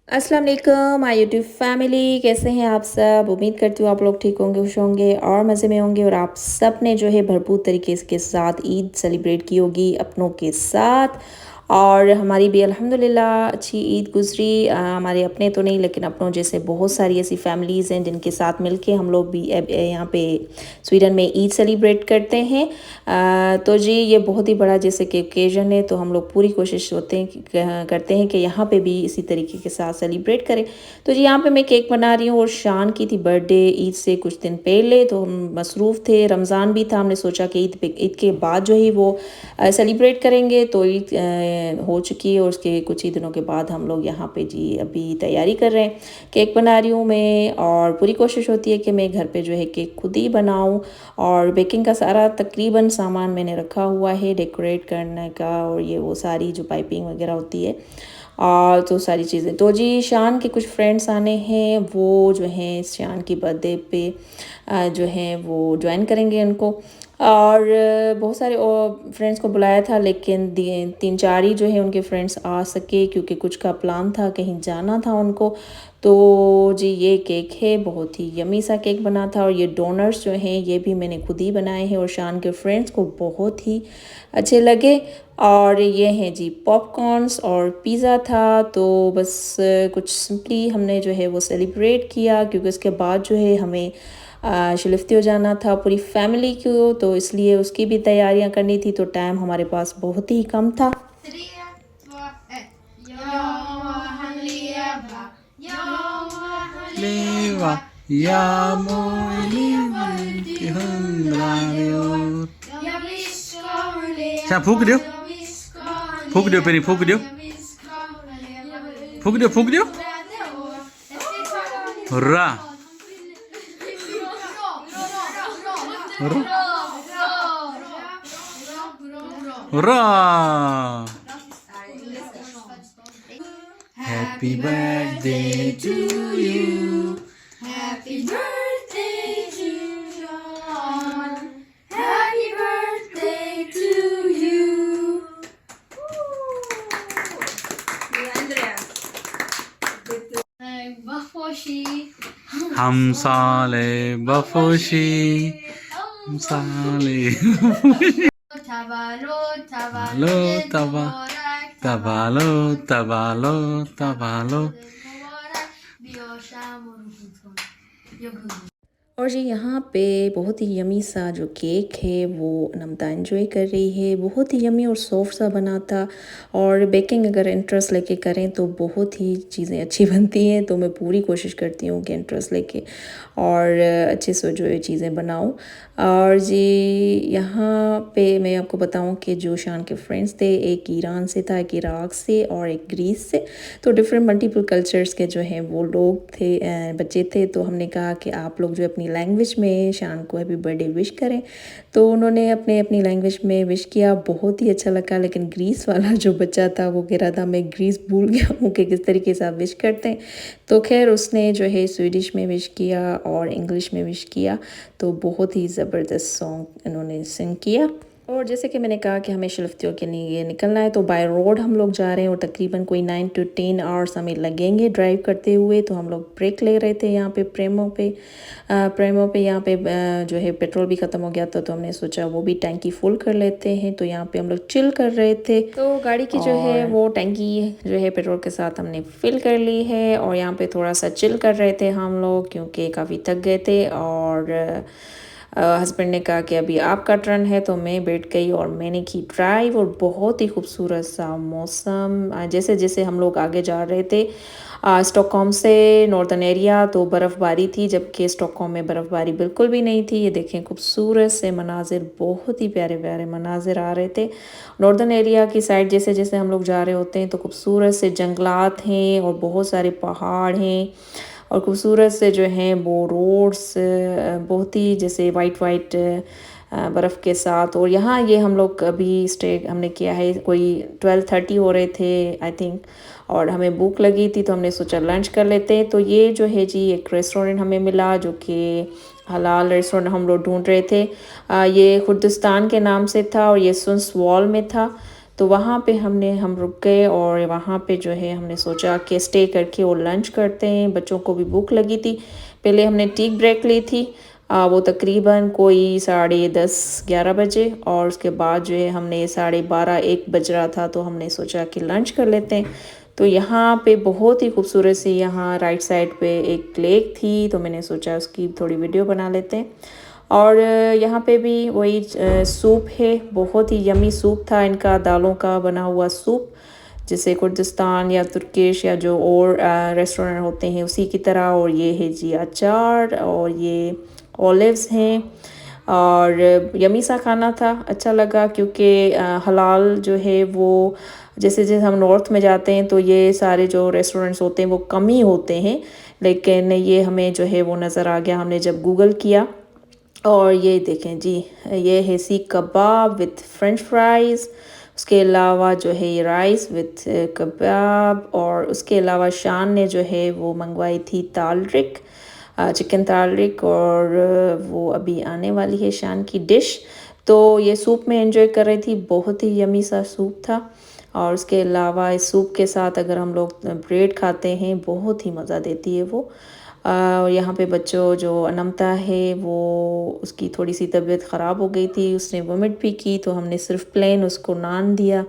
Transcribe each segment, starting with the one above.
अस्सलाम वालेकुम my YouTube family, कैसे हैं आप सब। उम्मीद करती हूँ आप लोग ठीक होंगे, खुश होंगे और मज़े में होंगे। और आप सब ने जो है भरपूर तरीके के साथ ईद सेलिब्रेट की होगी अपनों के साथ। और हमारी भी अल्हम्दुलिल्लाह अच्छी ईद गुजरी। हमारे अपने तो नहीं, लेकिन अपनों जैसे बहुत सारी ऐसी फैमिलीज़ हैं जिनके साथ मिलके हम लोग भी यहाँ पे स्वीडन में ईद सेलिब्रेट करते हैं। तो जी ये बहुत ही बड़ा जैसे कि ओकेजन है, तो हम लोग पूरी कोशिश करते हैं कि यहाँ पे भी इसी तरीके के साथ सेलिब्रेट करें। तो जी यहाँ पे मैं केक बना रही हूँ और शान की थी बर्थडे ईद से कुछ दिन पहले, तो हम मसरूफ़ थे, रमज़ान भी था। हमने सोचा कि ईद के बाद जो ही वो सेलिब्रेट करेंगे। तो ईद हो चुकी है और उसके कुछ ही दिनों के बाद हम लोग यहाँ पे जी अभी तैयारी कर रहे हैं। केक बना रही हूँ मैं और पूरी कोशिश होती है कि मैं घर पे जो है केक खुद ही बनाऊँ। और बेकिंग का सारा तकरीबन सामान मैंने रखा हुआ है डेकोरेट करने का, और ये वो सारी जो पाइपिंग वगैरह होती है और तो सारी चीज़ें। तो जी शान के कुछ फ्रेंड्स आने हैं, वो जो हैं शान की बर्थडे पे जो हैं वो ज्वाइन करेंगे उनको। और बहुत सारे फ्रेंड्स को बुलाया था, लेकिन 3-4 ही जो है उनके फ्रेंड्स आ सके, क्योंकि कुछ का प्लान था, कहीं जाना था उनको। तो जी ये केक है, बहुत ही यमी सा केक बना था। और ये डोनट्स जो हैं ये भी मैंने खुद ही बनाए हैं और शान के फ्रेंड्स को बहुत ही अच्छे लगे। और ये हैं जी पॉपकॉर्न्स और पिज़्ज़ा था। तो बस कुछ सिंपली हमने जो है वो सेलिब्रेट किया, क्योंकि उसके बाद जो है हमें शिलफ्ती हो जाना था पूरी फैमिली को, तो इसलिए उसकी भी तैयारियां करनी थी। तो टाइम हमारे पास बहुत ही कम था। 자, 포그려? 포그려, 베니 포그려? 포그려, 포그려? 라. 라. Happy birthday to you. Happy birthday to John. Happy birthday to you. Bafoshi. 함살에 바포시. 함살에. Tabalo, Tabalo, Tabalo, tabalo, tabalo. और जी यहाँ पे बहुत ही यमी सा जो केक है वो नमता एंजॉय कर रही है। बहुत ही यमी और सॉफ्ट सा बना था। और बेकिंग अगर इंटरेस्ट लेके करें तो बहुत ही चीज़ें अच्छी बनती हैं। तो मैं पूरी कोशिश करती हूँ कि इंटरेस्ट लेके और अच्छे से जो है चीज़ें बनाऊँ। और जी यहाँ पे मैं आपको बताऊँ कि जो शान के फ्रेंड्स थे, एक ईरान से था, एक इराक से और एक ग्रीस से। तो डिफरेंट मल्टीपल कल्चर्स के जो हैं वो लोग थे, बच्चे थे। तो हमने कहा कि आप लोग जो अपनी लैंग्वेज में शान को हैप्पी बर्थडे विश करें। तो उन्होंने अपनी लैंग्वेज में विश किया, बहुत ही अच्छा लगा। लेकिन ग्रीस वाला जो बच्चा था वो कह रहा था मैं ग्रीस भूल गया हूँ कि किस तरीके से आप विश करते हैं। तो खैर उसने जो है स्वीडिश में विश किया और इंग्लिश में विश किया। तो बहुत ही ज़बरदस्त सॉन्ग इन्होंने सिंग किया। और जैसे कि मैंने कहा कि हमें शिलफ्तियों के लिए निकलना है, तो बाय रोड हम लोग जा रहे हैं और तकरीबन कोई 9 to 10 आवर्स हमें लगेंगे ड्राइव करते हुए। तो हम लोग ब्रेक ले रहे थे यहाँ पे प्रेमो पे यहाँ पे जो है पेट्रोल भी ख़त्म हो गया था। तो हमने सोचा वो भी टैंकी फुल कर लेते हैं। तो यहाँ पे हम लोग चिल कर रहे थे। तो गाड़ी की जो है वो टैंकी जो है पेट्रोल के साथ हमने फिल कर ली है और यहाँ पे थोड़ा सा चिल कर रहे थे हम लोग, क्योंकि काफ़ी थक गए थे। और हस्बैंड ने कहा कि अभी आपका टर्न है, तो मैं बैठ गई और मैंने की ड्राइव। और बहुत ही खूबसूरत सा मौसम, जैसे जैसे हम लोग आगे जा रहे थे स्टॉकहोम से नॉर्दर्न एरिया, तो बर्फ़बारी थी, जबकि स्टॉकहोम में बर्फ़बारी बिल्कुल भी नहीं थी। ये देखें खूबसूरत से मनाजिर, बहुत ही प्यारे प्यारे मनाजिर आ रहे थे। नॉर्दर्न एरिया की साइड जैसे जैसे हम लोग जा रहे होते हैं तो खूबसूरत से जंगलात हैं और बहुत सारे पहाड़ हैं और खूबसूरत से जो हैं वो रोड्स बहुत ही जैसे वाइट बर्फ़ के साथ। और यहाँ ये हम लोग अभी स्टे हमने किया है, कोई 12:30 हो रहे थे आई थिंक, और हमें भूख लगी थी तो हमने सोचा लंच कर लेते हैं। तो ये जो है जी एक रेस्टोरेंट हमें मिला जो कि हलाल रेस्टोरेंट हम लोग ढूंढ रहे थे। ये खुर्दिस्तान के नाम से था और ये सुन्स वॉल में था। तो वहाँ पे हम रुक गए और वहाँ पे जो है हमने सोचा कि स्टे करके और लंच करते हैं। बच्चों को भी भूख लगी थी। पहले हमने टी ब्रेक ली थी, वो तकरीबन कोई 10:30-11 बजे, और उसके बाद जो है हमने 12:30-1 बज रहा था तो हमने सोचा कि लंच कर लेते हैं। तो यहाँ पे बहुत ही खूबसूरत सी यहाँ राइट साइड पे एक लेक थी, तो मैंने सोचा उसकी थोड़ी वीडियो बना लेते हैं। और यहाँ पे भी वही सूप है, बहुत ही यमी सूप था इनका, दालों का बना हुआ सूप, जैसे कुर्दिस्तान या तुर्किश या जो और रेस्टोरेंट होते हैं उसी की तरह। और ये है जी अचार और ये ऑलिव्स हैं, और यमी सा खाना था, अच्छा लगा क्योंकि हलाल जो है वो जैसे जैसे हम नॉर्थ में जाते हैं तो ये सारे जो रेस्टोरेंट्स होते हैं वो कम ही होते हैं, लेकिन ये हमें जो है वो नज़र आ गया हमने जब गूगल किया। और ये देखें जी, ये है सीख कबाब विथ फ्रेंच फ्राइज़, उसके अलावा जो है ये राइस विथ कबाब, और उसके अलावा शान ने जो है वो मंगवाई थी तालरिक, चिकन तालरिक, और वो अभी आने वाली है शान की डिश। तो ये सूप में एंजॉय कर रही थी, बहुत ही यमी सा सूप था। और उसके अलावा इस सूप के साथ अगर हम लोग ब्रेड खाते हैं बहुत ही मज़ा देती है वो। और यहाँ पे बच्चों जो अनमता है वो उसकी थोड़ी सी तबीयत ख़राब हो गई थी, उसने वोमिट भी की, तो हमने सिर्फ प्लेन उसको नान दिया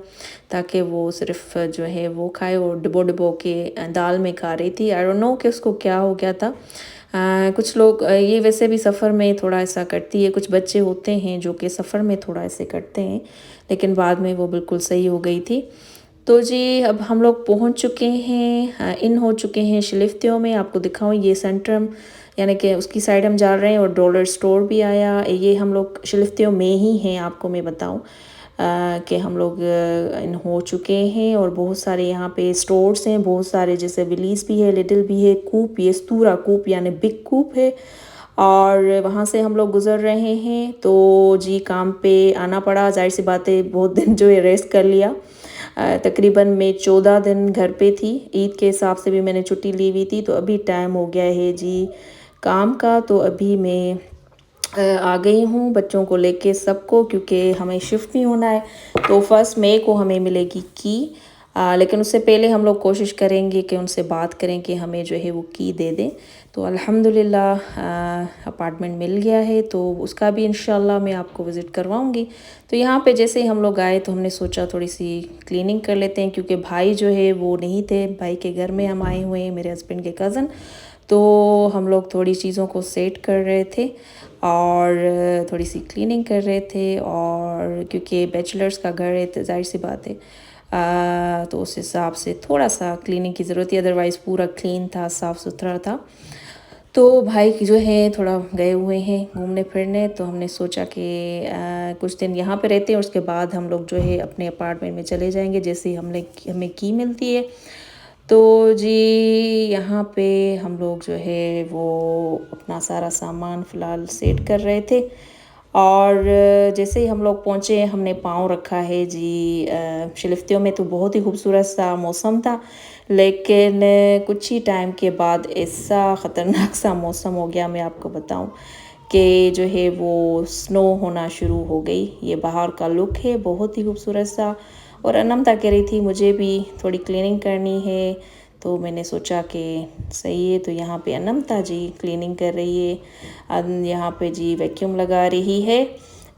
ताकि वो सिर्फ जो है वो खाए, और डिबो डिबो के दाल में खा रही थी। आई डोंट नो कि उसको क्या हो गया था। कुछ लोग ये वैसे भी सफ़र में थोड़ा ऐसा करती है, कुछ बच्चे होते हैं जो कि सफ़र में थोड़ा ऐसे करते हैं, लेकिन बाद में वो बिल्कुल सही हो गई थी। तो जी अब हम लोग पहुंच चुके हैं, इन हो चुके हैं शिलिफ्तियों में। आपको दिखाऊं ये सेंट्रम, यानी कि उसकी साइड हम जा रहे हैं, और डॉलर स्टोर भी आया। ये हम लोग शिलिफ्तियों में ही हैं, आपको मैं बताऊं कि हम लोग इन हो चुके हैं। और बहुत सारे यहाँ पे स्टोर्स हैं, बहुत सारे, जैसे विलीज भी है, लिटिल भी है, कूप, ये स्तूरा कूप यानी बिग कूप है, और वहाँ से हम लोग गुज़र रहे हैं। तो जी काम पे आना पड़ा, जाहिर सी बात है, बहुत दिन जो है रेस्ट कर लिया। तकरीबन मैं 14 दिन घर पे थी, ईद के हिसाब से भी मैंने छुट्टी ली हुई थी। तो अभी टाइम हो गया है जी काम का, तो अभी मैं आ गई हूँ बच्चों को लेके सबको, क्योंकि हमें शिफ्ट भी होना है। तो 1 मई को हमें मिलेगी की, लेकिन उससे पहले हम लोग कोशिश करेंगे कि उनसे बात करें कि हमें जो है वो की दे दें। तो अल्हम्दुलिल्लाह अपार्टमेंट मिल गया है, तो उसका भी इंशाल्लाह मैं आपको विज़िट करवाऊंगी। तो यहाँ पे जैसे ही हम लोग आए तो हमने सोचा थोड़ी सी क्लीनिंग कर लेते हैं, क्योंकि भाई जो है वो नहीं थे, भाई के घर में हम आए हुए हैं, मेरे हस्बैंड के कज़न। तो हम लोग थोड़ी चीज़ों को सेट कर रहे थे और थोड़ी सी क्लीनिंग कर रहे थे, और क्योंकि बैचलर्स का घर है तो जाहिर सी बात है, तो उस हिसाब से थोड़ा सा क्लीनिंग की ज़रूरत थी, अदरवाइज़ पूरा क्लीन था, साफ़ सुथरा था। तो भाई जो है थोड़ा गए हुए हैं घूमने फिरने, तो हमने सोचा कि कुछ दिन यहाँ पे रहते हैं, उसके बाद हम लोग जो है अपने अपार्टमेंट में चले जाएंगे जैसे ही हमें की मिलती है। तो जी यहाँ पे हम लोग जो है वो अपना सारा सामान फ़िलहाल सेट कर रहे थे, और जैसे ही हम लोग पहुँचे हमने पाँव रखा है जी शिलिफ्तियों में। तो बहुत ही खूबसूरत सा मौसम था, लेकिन कुछ ही टाइम के बाद ऐसा ख़तरनाक सा मौसम हो गया, मैं आपको बताऊं कि जो है वो स्नो होना शुरू हो गई। ये बाहर का लुक है बहुत ही खूबसूरत सा, और अनमता कह रही थी मुझे भी थोड़ी क्लीनिंग करनी है, तो मैंने सोचा कि सही है। तो यहाँ पे अनमता जी क्लीनिंग कर रही है, यहाँ पे जी वैक्यूम लगा रही है।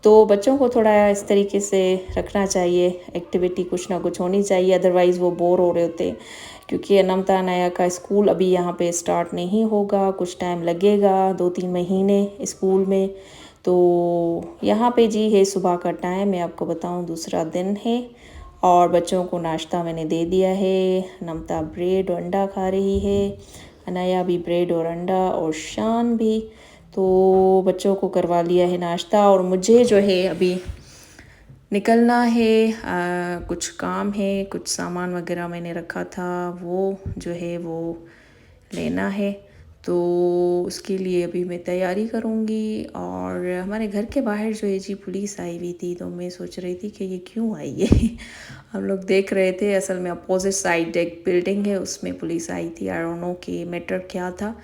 तो बच्चों को थोड़ा इस तरीके से रखना चाहिए, एक्टिविटी कुछ ना कुछ होनी चाहिए, अदरवाइज़ वो बोर हो रहे होते, क्योंकि अनमता नया का स्कूल अभी यहाँ पे स्टार्ट नहीं होगा, कुछ टाइम लगेगा, 2-3 महीने स्कूल में। तो यहाँ पे जी है सुबह का टाइम, मैं आपको बताऊँ दूसरा दिन है, और बच्चों को नाश्ता मैंने दे दिया है। नमता ब्रेड और अंडा खा रही है, अनाया भी ब्रेड और अंडा, और शान भी। तो बच्चों को करवा लिया है नाश्ता, और मुझे जो है अभी निकलना है, कुछ काम है, कुछ सामान वगैरह मैंने रखा था वो जो है वो लेना है। तो उसके लिए अभी मैं तैयारी करूँगी। और हमारे घर के बाहर जो है जी पुलिस आई हुई थी, तो मैं सोच रही थी कि ये क्यों आई है हम लोग देख रहे थे, असल में अपोजिट साइड एक बिल्डिंग है उसमें पुलिस आई थी। आई डोंट नो कि मैटर क्या था,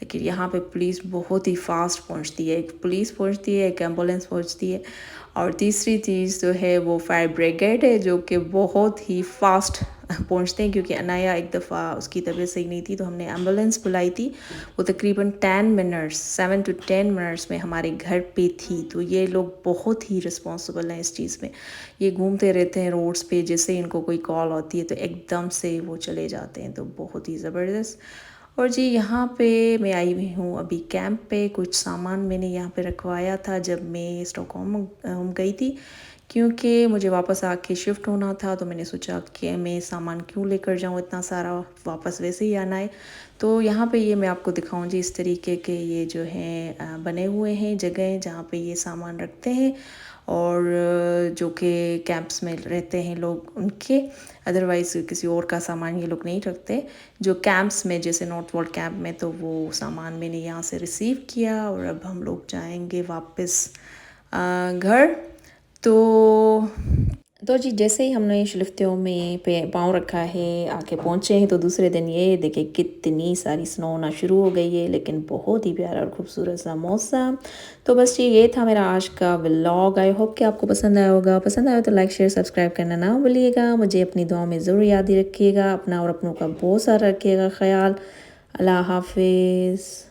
लेकिन यहाँ पे पुलिस बहुत ही फास्ट पहुँचती है, एक पुलिस पहुँचती है, एक एम्बुलेंस पहुँचती है, और तीसरी चीज़ जो है वो फायर ब्रिगेड है जो कि बहुत ही फास्ट पहुँचते हैं, क्योंकि अनाया एक दफ़ा उसकी तबीयत सही नहीं थी तो हमने एम्बुलेंस बुलाई थी। वो तकरीबन 10 मिनट्स 7 to 10 मिनट्स में हमारे घर पे थी। तो ये लोग बहुत ही रिस्पॉन्सिबल हैं इस चीज़ में। ये घूमते रहते हैं रोड्स पे, जैसे इनको कोई कॉल होती है तो एकदम से वो चले जाते हैं, तो बहुत ही ज़बरदस्त। और जी यहाँ पे मैं आई हूँ अभी कैंप पे। कुछ सामान मैंने यहाँ पे रखवाया था जब मैं स्टॉकहोम गई थी, क्योंकि मुझे वापस आके शिफ्ट होना था, तो मैंने सोचा कि मैं सामान क्यों लेकर जाऊँ इतना सारा, वापस वैसे ही आना है। तो यहाँ पे ये मैं आपको दिखाऊँ जी, इस तरीके के ये जो हैं बने हुए हैं जगह जहाँ पे ये सामान रखते हैं, और जो कि कैंप्स में रहते हैं लोग उनके, अदरवाइज़ किसी और का सामान ये लोग नहीं रखते। जो कैंप्स में जैसे नॉर्थ वॉल कैंप में, तो वो सामान मैंने यहाँ से रिसीव किया, और अब हम लोग जाएंगे वापस घर। तो जी जैसे ही हमने शलिफ्तियों में पे पाँव रखा है, आके पहुँचे हैं, तो दूसरे दिन ये देखिए कितनी सारी स्नो होना शुरू हो गई है, लेकिन बहुत ही प्यारा और खूबसूरत सा मौसम। तो बस जी ये था मेरा आज का व्लॉग। आई होप कि आपको पसंद आया होगा। पसंद आया तो लाइक शेयर सब्सक्राइब करना ना भूलिएगा। मुझे अपनी दुआ में ज़रूर याद ही रखिएगा। अपना और अपनों का बहुत सारा रखिएगा ख्याल। अल्लाह हाफिज़।